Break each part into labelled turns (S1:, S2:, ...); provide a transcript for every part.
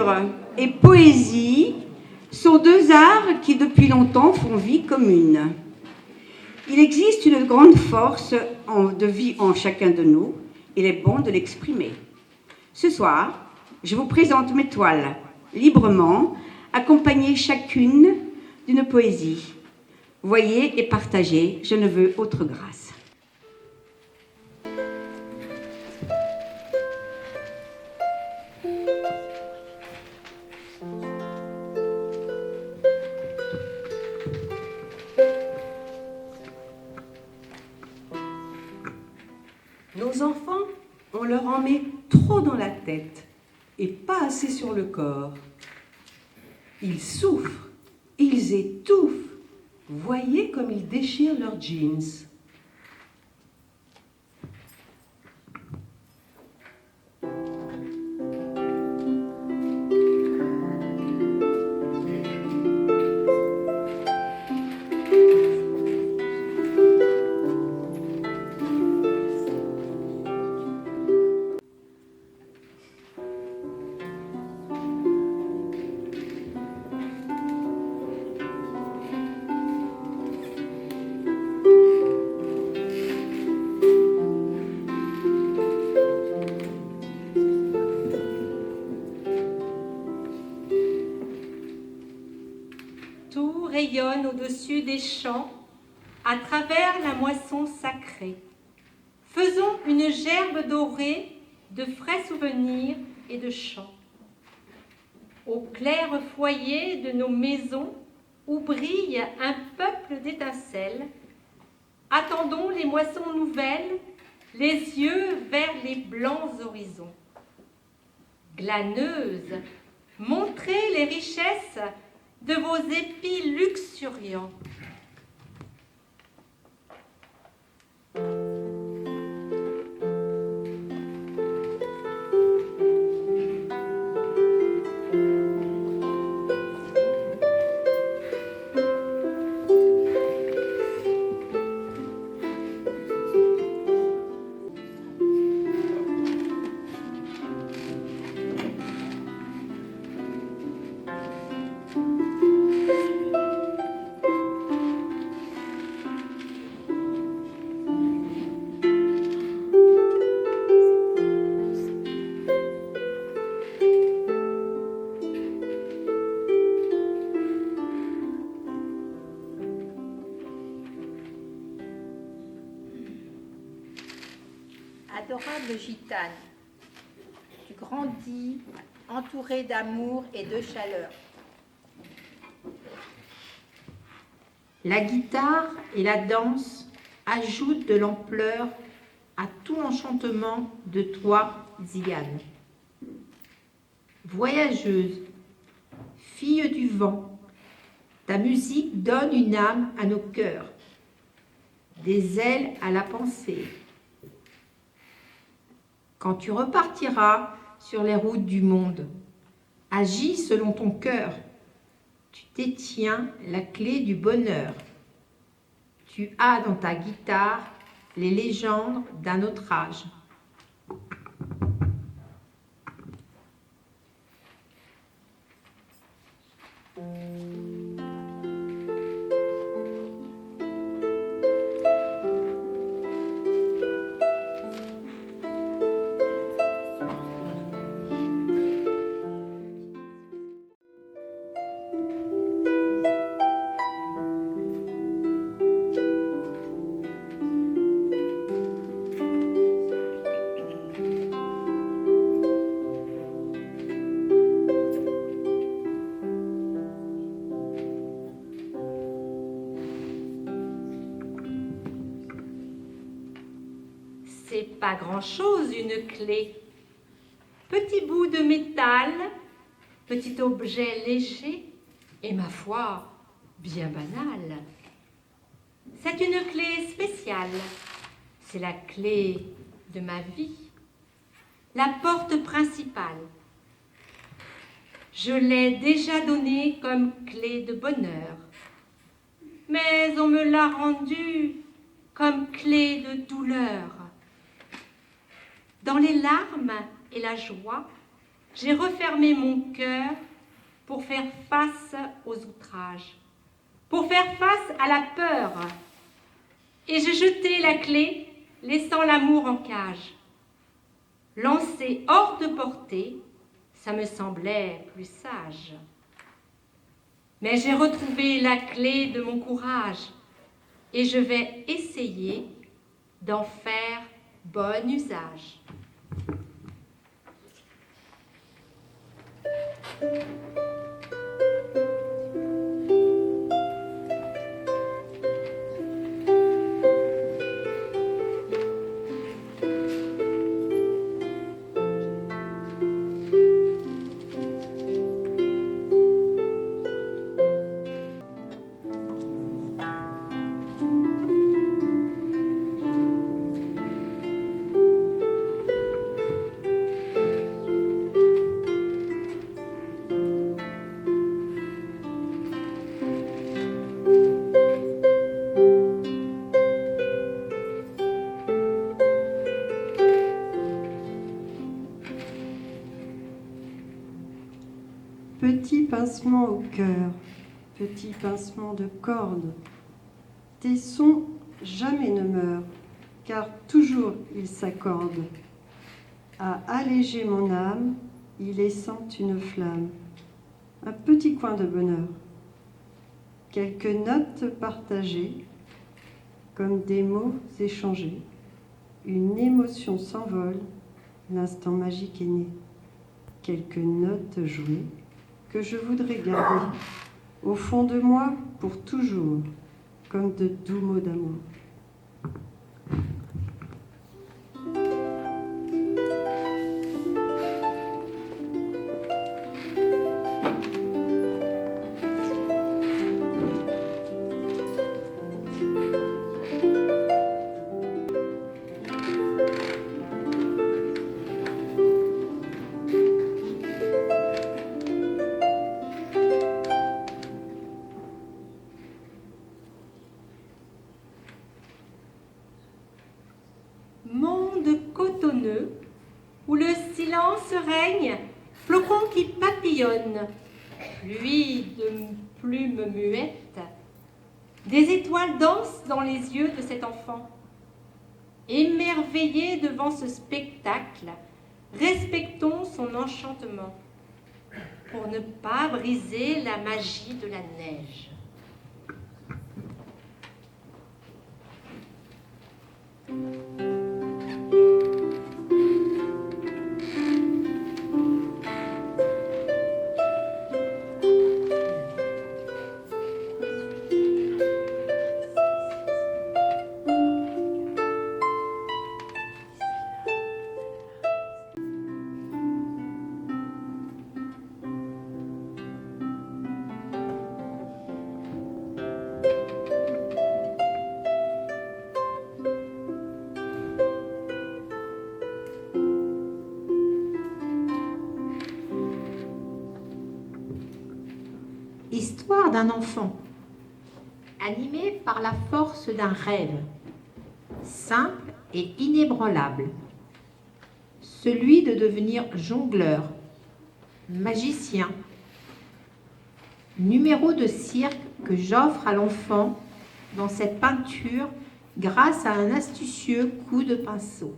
S1: Écriture et poésie sont deux arts qui depuis longtemps font vie commune. Il existe une grande force de vie en chacun de nous. Il est bon de l'exprimer. Ce soir, je vous présente mes toiles librement, accompagnées chacune d'une poésie. Voyez et partagez, je ne veux autre grâce.
S2: Nos enfants, on leur en met trop dans la tête et pas assez sur le corps. Ils souffrent, ils étouffent. Voyez comme ils déchirent leurs jeans.
S3: Tout rayonne au-dessus des champs, à travers la moisson sacrée. Faisons une gerbe dorée de frais souvenirs et de chants. Au clair foyer de nos maisons, où brille un peuple d'étincelles, attendons les moissons nouvelles, les yeux vers les blancs horizons. Glaneuses, montrez les richesses de vos épis luxuriants.
S4: Adorable gitane, tu grandis entourée d'amour et de chaleur. La guitare et la danse ajoutent de l'ampleur à tout l'enchantement de toi, Ziane. Voyageuse, fille du vent, ta musique donne une âme à nos cœurs, des ailes à la pensée. Quand tu repartiras sur les routes du monde, agis selon ton cœur. Tu détiens la clé du bonheur. Tu as dans ta guitare les légendes d'un autre âge.
S3: C'est pas grand-chose, une clé. Petit bout de métal, petit objet léger, et ma foi, bien banal. C'est une clé spéciale. C'est la clé de ma vie. La porte principale. Je l'ai déjà donnée comme clé de bonheur. Mais on me l'a rendue comme clé de douleur. Dans les larmes et la joie, j'ai refermé mon cœur pour faire face aux outrages, pour faire face à la peur. Et j'ai jeté la clé, laissant l'amour en cage. Lancé hors de portée, ça me semblait plus sage. Mais j'ai retrouvé la clé de mon courage et je vais essayer d'en faire bon usage.
S5: Petit pincement au cœur, petit pincement de corde, tes sons jamais ne meurent, car toujours ils s'accordent. À alléger mon âme, il essente une flamme, un petit coin de bonheur. Quelques notes partagées, comme des mots échangés, une émotion s'envole, l'instant magique est né. Quelques notes jouées, que je voudrais garder au fond de moi pour toujours, comme de doux mots d'amour.
S3: Monde cotonneux, où le silence règne, flocons qui papillonnent, pluie de plumes muettes, des étoiles dansent dans les yeux de cet enfant. Émerveillés devant ce spectacle, respectons son enchantement, pour ne pas briser la magie de la neige.
S4: Histoire d'un enfant, animé par la force d'un rêve, simple et inébranlable, celui de devenir jongleur, magicien, numéro de cirque que j'offre à l'enfant dans cette peinture grâce à un astucieux coup de pinceau.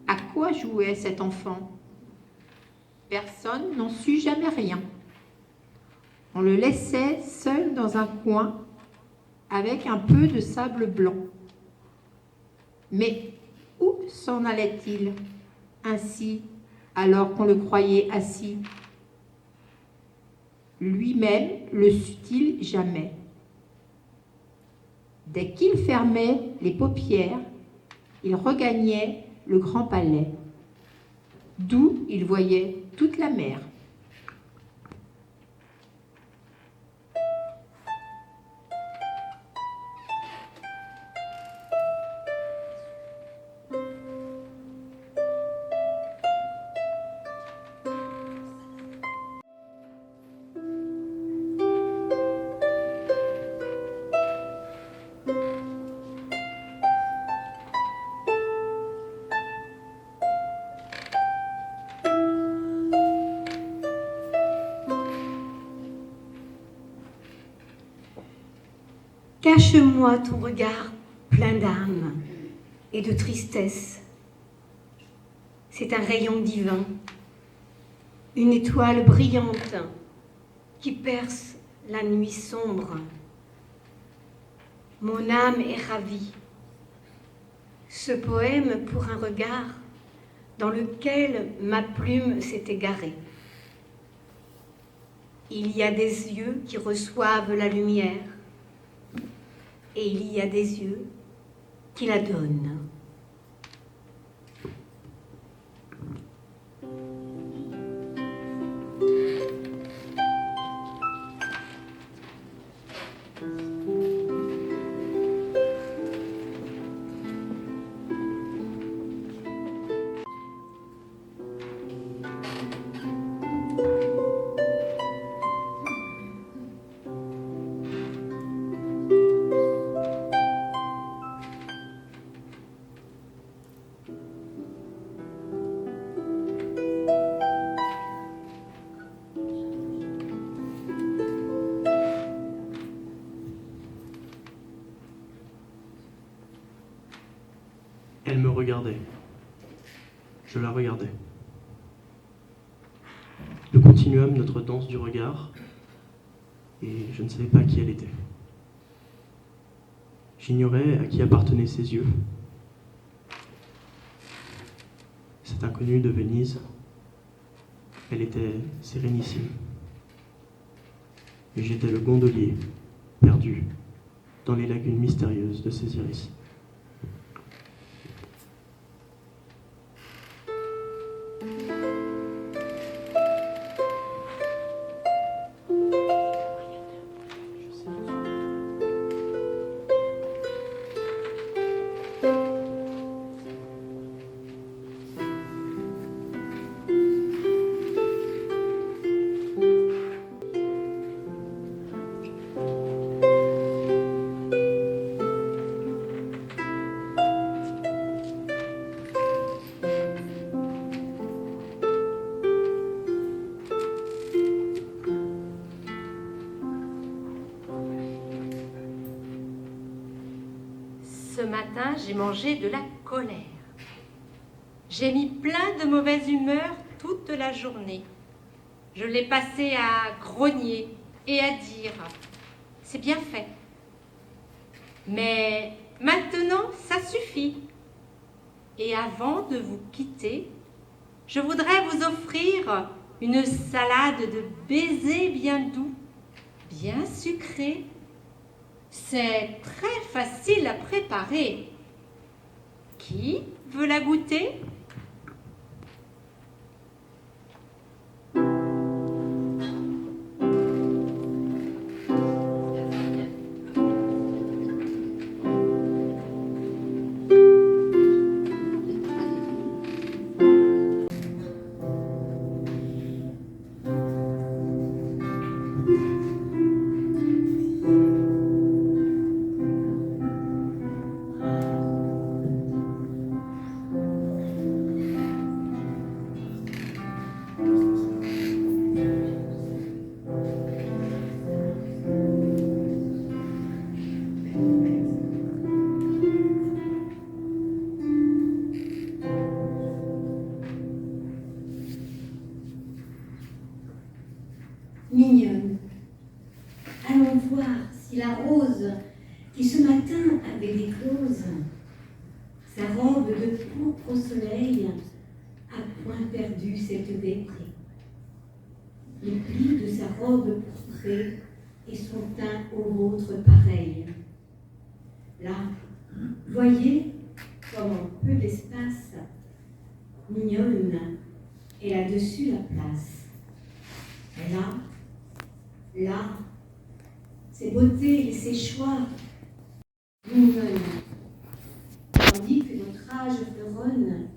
S4: À quoi jouait cet enfant? Personne n'en sut jamais rien. On le laissait seul dans un coin avec un peu de sable blanc. Mais où s'en allait-il ainsi alors qu'on le croyait assis? Lui-même le sut-il jamais? Dès qu'il fermait les paupières, il regagnait le grand palais, d'où il voyait toute la mer.
S6: Cache-moi ton regard plein d'âme et de tristesse. C'est un rayon divin, une étoile brillante qui perce la nuit sombre. Mon âme est ravie. Ce poème pour un regard dans lequel ma plume s'est égarée. Il y a des yeux qui reçoivent la lumière et il y a des yeux qui la donnent.
S7: Elle me regardait. Je la regardais. Nous continuâmes notre danse du regard et je ne savais pas qui elle était. J'ignorais à qui appartenaient ses yeux. Cette inconnue de Venise, elle était sérénissime. Et j'étais le gondolier, perdu dans les lagunes mystérieuses de ses iris.
S3: Ce matin, j'ai mangé de la colère. J'ai mis plein de mauvaise humeur toute la journée. Je l'ai passé à grogner et à dire « c'est bien fait ». Mais maintenant, ça suffit. Et avant de vous quitter, je voudrais vous offrir une salade de baisers bien doux, bien sucrés. C'est très facile à préparer. Qui veut la goûter ?
S6: Mignonne, allons voir si la rose qui ce matin avait déclose sa robe de pourpre au soleil a point perdu cette vêtrie. Les plis de sa robe pourprée et son teint au vôtre pareil. Là, voyez comme en peu d'espace, mignonne, et là-dessus la place. Et là, ses beautés et ses choix, mignonne, tandis que notre âge fleuronne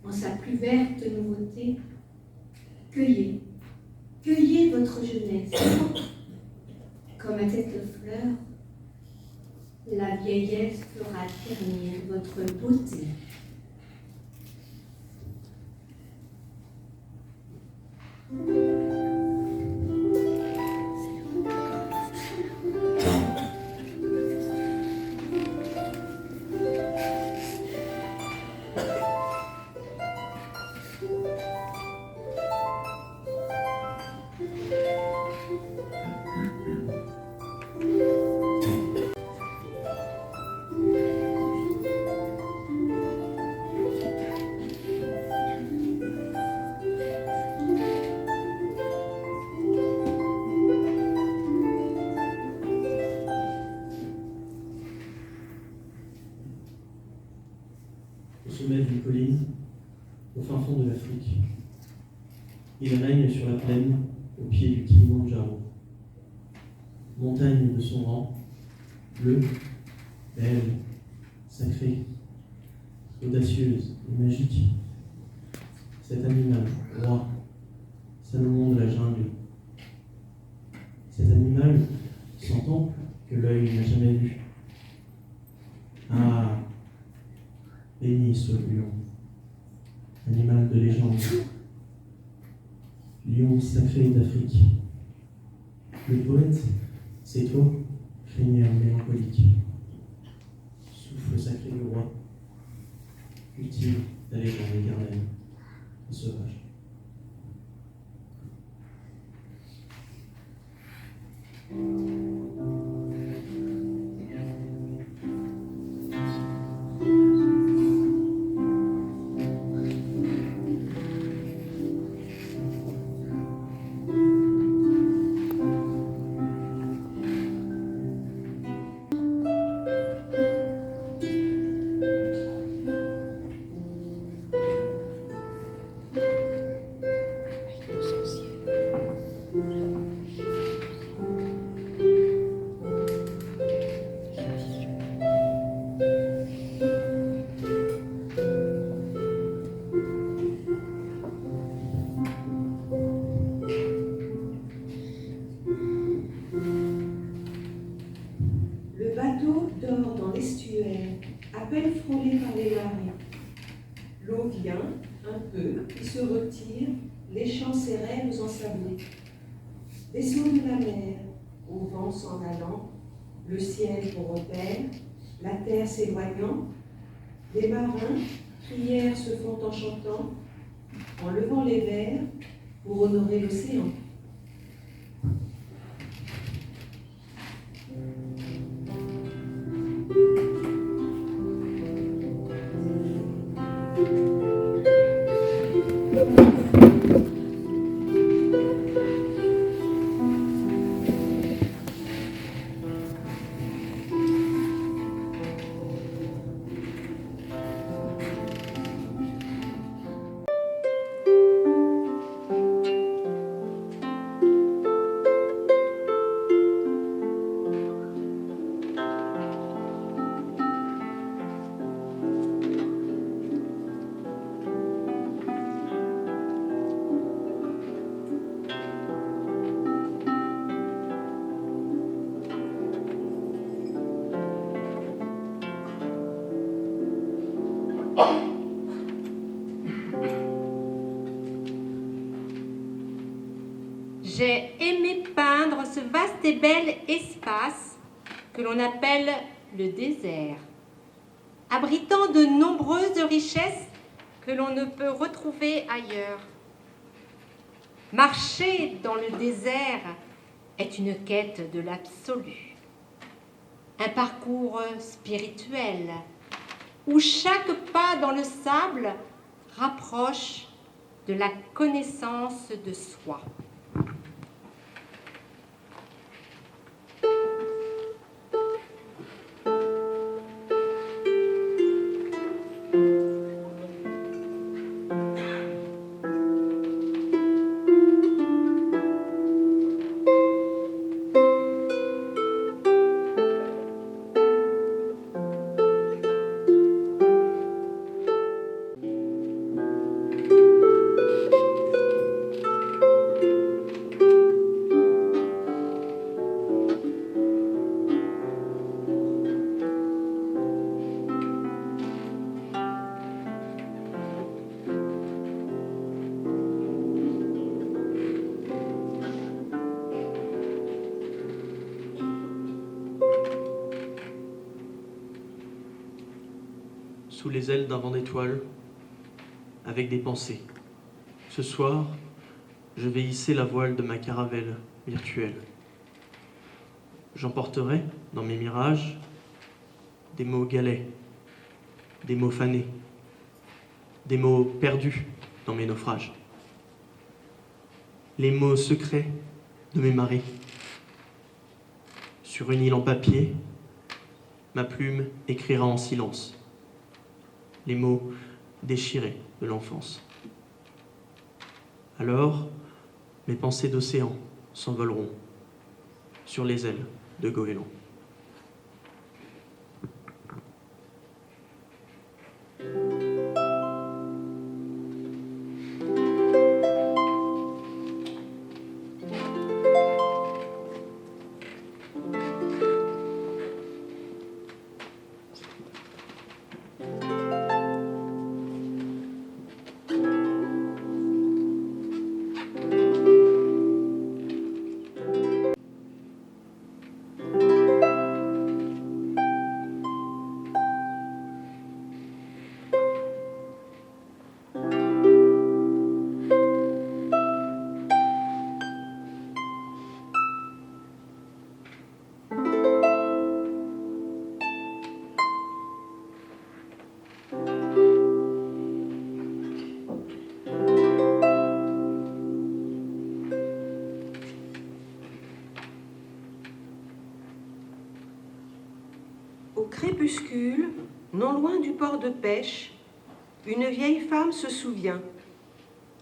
S6: en sa plus verte nouveauté. Cueillez votre jeunesse, comme à cette fleur, la vieillesse fera ternir votre beauté.
S7: Au sommet d'une colline, au fin fond de l'Afrique, il règne sur la plaine, au pied du Kilimandjaro. Montagne de son rang, bleue, belle, sacrée, audacieuse et magique. Cet animal, roi, salomon de la jungle. Cet animal, sans temple, que l'œil n'a jamais vu. Ah, béni soit le lion, animal de légende, lion sacré d'Afrique. Le poète, c'est toi, crinière mélancolique, souffle sacré du roi, cultive ta légende éternelle, un sauvage.
S2: Le bateau dort dans l'estuaire, à peine frôlé par les marées. L'eau vient, un peu, puis se retire, léchant ses rêves ensablés. Vaisseau de la mer, au vent s'en allant, le ciel pour repère, la terre s'éloignant, les marins, prières se font en chantant, en levant les verres pour honorer l'océan.
S3: J'ai aimé peindre ce vaste et bel espace que l'on appelle le désert, abritant de nombreuses richesses que l'on ne peut retrouver ailleurs. Marcher dans le désert est une quête de l'absolu, un parcours spirituel où chaque pas dans le sable rapproche de la connaissance de soi.
S7: sous les ailes d'un vent d'étoiles, avec des pensées. Ce soir, je vais hisser la voile de ma caravelle virtuelle. J'emporterai, dans mes mirages, des mots galets, des mots fanés, des mots perdus dans mes naufrages. Les mots secrets de mes marées. Sur une île en papier, ma plume écrira en silence les mots déchirés de l'enfance. Alors, mes pensées d'océan s'envoleront sur les ailes de goéland.
S2: Au crépuscule, non loin du port de pêche, une vieille femme se souvient.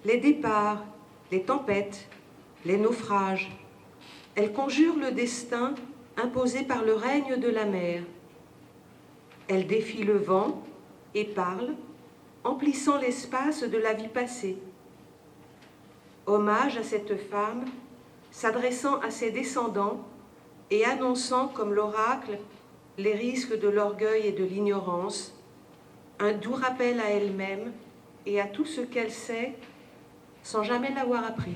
S2: Les départs, les tempêtes, les naufrages. Elle conjure le destin imposé par le règne de la mer. Elle défie le vent et parle, emplissant l'espace de la vie passée. Hommage à cette femme, s'adressant à ses descendants et annonçant comme l'oracle les risques de l'orgueil et de l'ignorance, un doux rappel à elle-même et à tout ce qu'elle sait sans jamais l'avoir appris.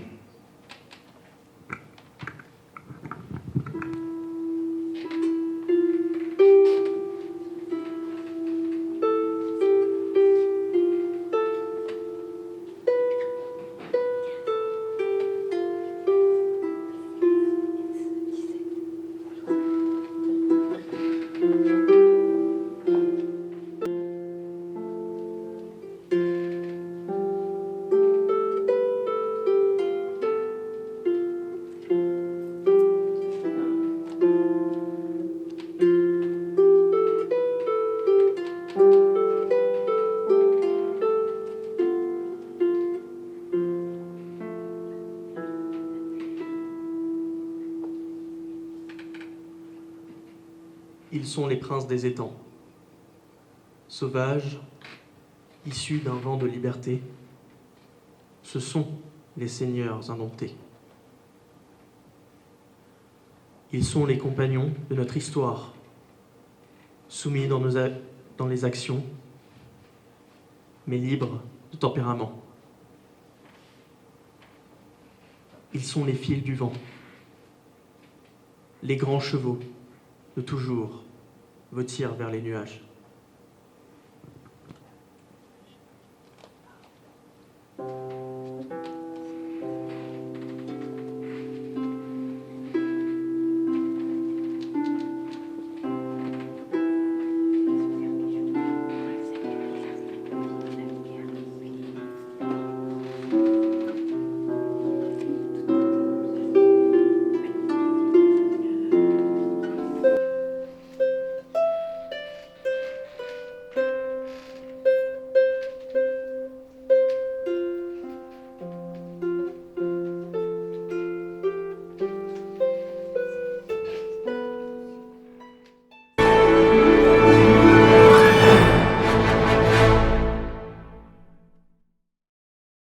S7: Ils sont les princes des étangs, sauvages, issus d'un vent de liberté. Ce sont les seigneurs indomptés. Ils sont les compagnons de notre histoire, soumis dans les actions, mais libres de tempérament. Ils sont les fils du vent, les grands chevaux de toujours votirent vers les nuages.